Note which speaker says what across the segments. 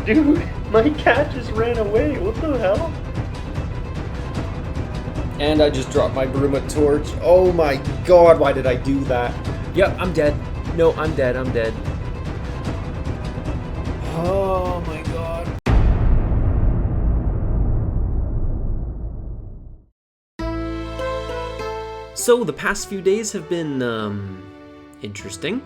Speaker 1: Dude, my cat just ran away. What the hell? And I just dropped my BRUMA torch. Oh my god, why did I do that? Yep, I'm dead. No, I'm dead. Oh my god. So the past few days have been, interesting,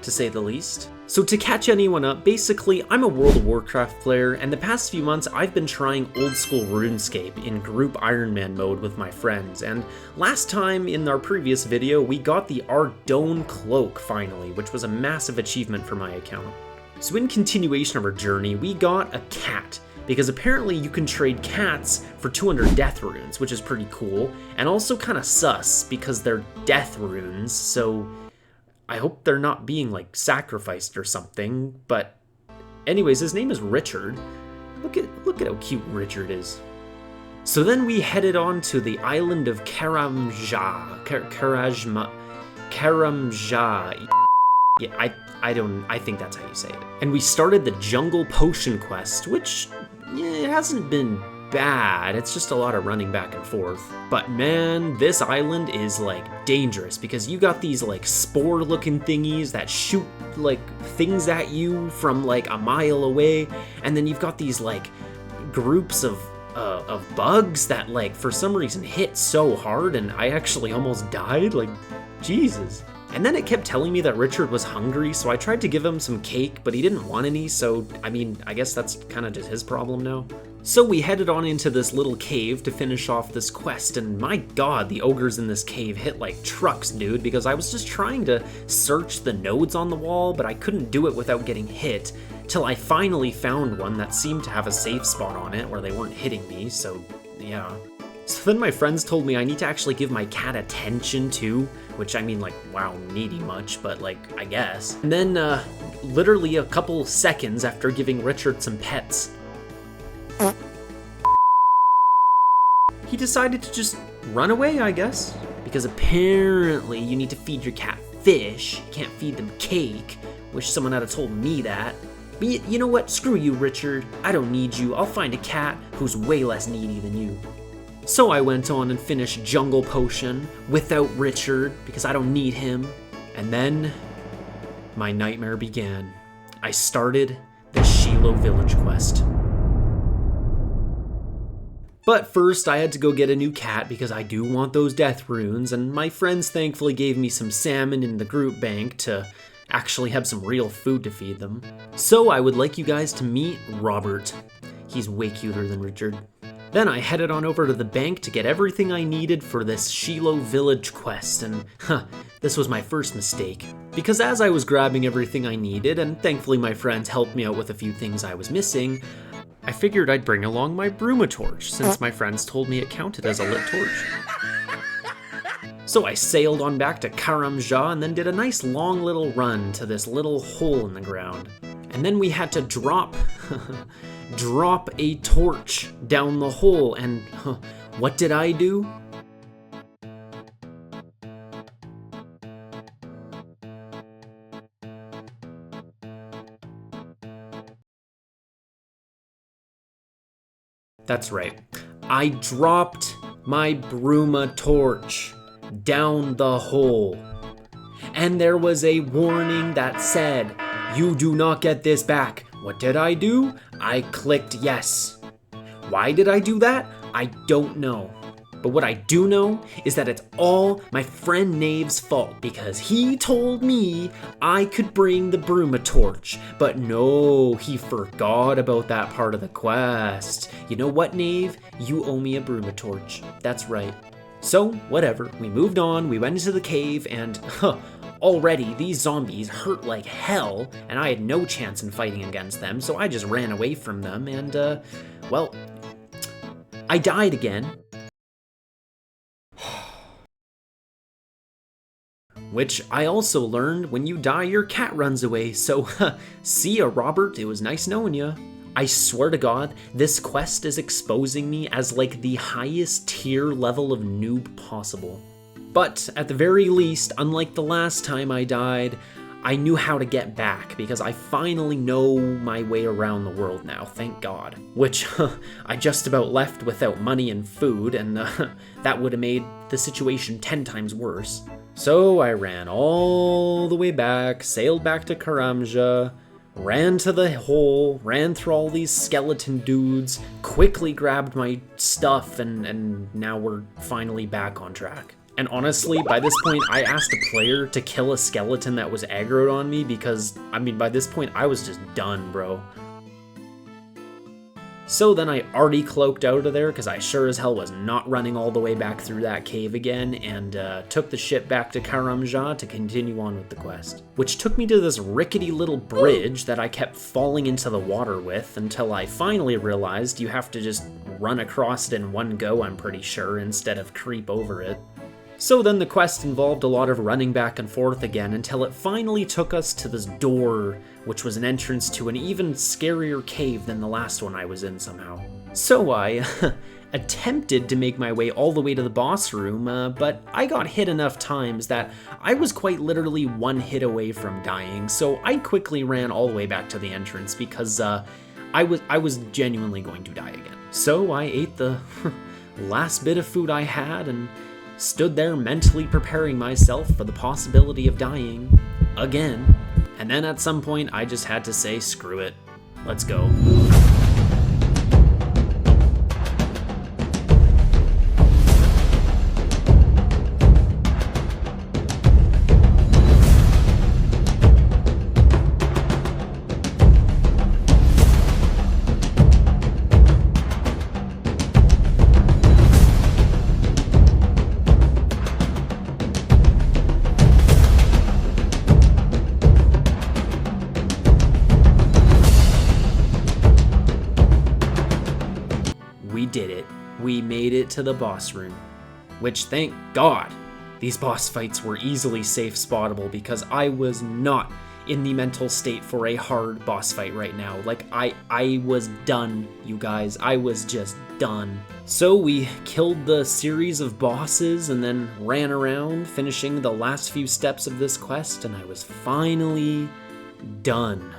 Speaker 1: to say the least. So to catch anyone up, basically, I'm a World of Warcraft player, and the past few months I've been trying Old School Runescape in group Iron Man mode with my friends, and last time in our previous video, we got the Ardone Cloak finally, which was a massive achievement for my account. So in continuation of our journey, we got a cat, because apparently you can trade cats for 200 death runes, which is pretty cool, and also kind of sus, because they're death runes, so I hope they're not being, like, sacrificed or something, but anyways, his name is Richard. Look at how cute Richard is. So then we headed on to the island of Karamja. Karamja. Yeah, I think that's how you say it. And we started the Jungle Potion quest, which, it hasn't been bad, it's just a lot of running back and forth. But man, this island is like dangerous because you got these like spore looking thingies that shoot like things at you from like a mile away, and then you've got these like groups of bugs that like for some reason hit so hard, and I actually almost died, like Jesus. And then it kept telling me that Richard was hungry, so I tried to give him some cake, but he didn't want any, so I mean, I guess that's kind of just his problem now. So we headed on into this little cave to finish off this quest, and my god, the ogres in this cave hit like trucks, dude, because I was just trying to search the nodes on the wall, but I couldn't do it without getting hit, till I finally found one that seemed to have a safe spot on it where they weren't hitting me, so yeah. So then my friends told me I need to actually give my cat attention too, which I mean, like, wow, needy much, but like, I guess. And then, literally a couple seconds after giving Richard some pets, he decided to just run away, I guess. Because apparently you need to feed your cat fish, you can't feed them cake. Wish someone had told me that. But you know what, screw you, Richard. I don't need you, I'll find a cat who's way less needy than you. So I went on and finished Jungle Potion without Richard, because I don't need him. And then, my nightmare began. I started the Shilo Village quest. But first, I had to go get a new cat because I do want those death runes, and my friends thankfully gave me some salmon in the group bank to actually have some real food to feed them. So I would like you guys to meet Robert. He's way cuter than Richard. Then I headed on over to the bank to get everything I needed for this Shilo Village quest, and this was my first mistake. Because as I was grabbing everything I needed, and thankfully my friends helped me out with a few things I was missing, I figured I'd bring along my BRUMA torch, since my friends told me it counted as a lit torch. So I sailed on back to Karamja and then did a nice long little run to this little hole in the ground. And then we had to drop a torch down the hole, and what did I do? That's right, I dropped my BRUMA torch down the hole. And there was a warning that said, "You do not get this back." What did I do? I clicked yes. Why did I do that? I don't know. But what I do know is that it's all my friend Nave's fault, because he told me I could bring the BRUMA torch, but no, he forgot about that part of the quest. You know what, Nave? You owe me a BRUMA torch. That's right. So, whatever, we moved on, we went into the cave, and already these zombies hurt like hell, and I had no chance in fighting against them, so I just ran away from them, and, well, I died again. Which I also learned, when you die, your cat runs away, so see ya, Robert, it was nice knowing ya. I swear to God, this quest is exposing me as like the highest tier level of noob possible. But at the very least, unlike the last time I died, I knew how to get back because I finally know my way around the world now, thank God. Which I just about left without money and food, and that would have made the situation 10 times worse. So I ran all the way back, sailed back to Karamja, ran to the hole, ran through all these skeleton dudes, quickly grabbed my stuff, and now we're finally back on track. And honestly, by this point, I asked a player to kill a skeleton that was aggroed on me because, I mean, by this point, I was just done, bro. So then I already cloaked out of there because I sure as hell was not running all the way back through that cave again, and took the ship back to Karamja to continue on with the quest. Which took me to this rickety little bridge that I kept falling into the water with until I finally realized you have to just run across it in one go, I'm pretty sure, instead of creep over it. So then the quest involved a lot of running back and forth again until it finally took us to this door, which was an entrance to an even scarier cave than the last one I was in somehow. So I attempted to make my way all the way to the boss room, but I got hit enough times that I was quite literally one hit away from dying, so I quickly ran all the way back to the entrance because I was genuinely going to die again. So I ate the last bit of food I had and stood there mentally preparing myself for the possibility of dying again. And then at some point I just had to say, screw it, let's go. We did it. We made it to the boss room. Which, thank God, these boss fights were easily safe spottable because I was not in the mental state for a hard boss fight right now. Like, I was done, you guys. I was just done. So we killed the series of bosses and then ran around, finishing the last few steps of this quest, and I was finally done.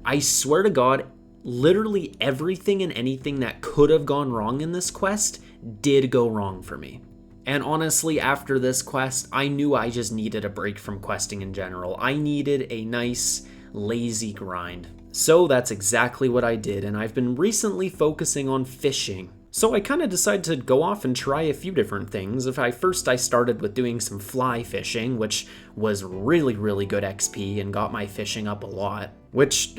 Speaker 1: I swear to God, literally everything and anything that could have gone wrong in this quest did go wrong for me. And honestly, after this quest, I knew I just needed a break from questing in general. I needed a nice, lazy grind. So that's exactly what I did, and I've been recently focusing on fishing. So I kind of decided to go off and try a few different things. First I started with doing some fly fishing, which was really, really good XP and got my fishing up a lot. Which,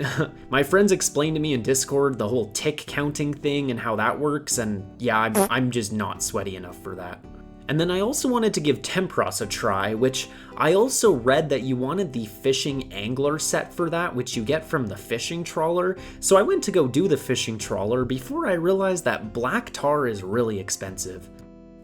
Speaker 1: my friends explained to me in Discord the whole tick counting thing and how that works, and yeah, I'm just not sweaty enough for that. And then I also wanted to give Tempoross a try, which I also read that you wanted the fishing angler set for that, which you get from the fishing trawler. So I went to go do the fishing trawler before I realized that black tar is really expensive.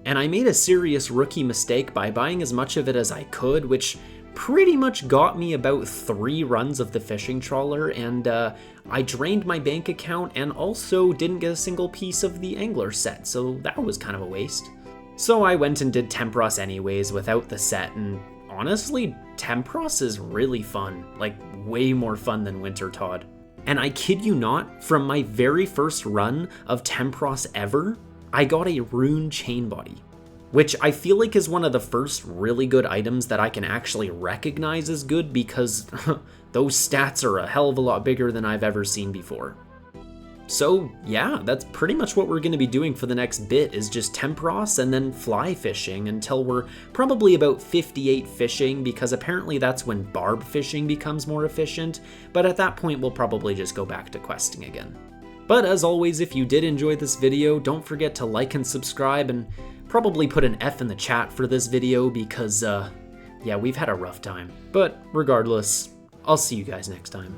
Speaker 1: And I made a serious rookie mistake by buying as much of it as I could, which pretty much got me about 3 runs of the fishing trawler, and I drained my bank account and also didn't get a single piece of the angler set, so that was kind of a waste. So I went and did Tempoross anyways without the set, and honestly, Tempoross is really fun, like way more fun than Wintertodt. And I kid you not, from my very first run of Tempoross ever, I got a rune chain body, which I feel like is one of the first really good items that I can actually recognize as good because those stats are a hell of a lot bigger than I've ever seen before. So yeah, that's pretty much what we're going to be doing for the next bit, is just Tempoross and then fly fishing until we're probably about 58 fishing, because apparently that's when barb fishing becomes more efficient, but at that point we'll probably just go back to questing again. But as always, if you did enjoy this video, don't forget to like and subscribe, and probably put an F in the chat for this video because, yeah, we've had a rough time. But regardless, I'll see you guys next time.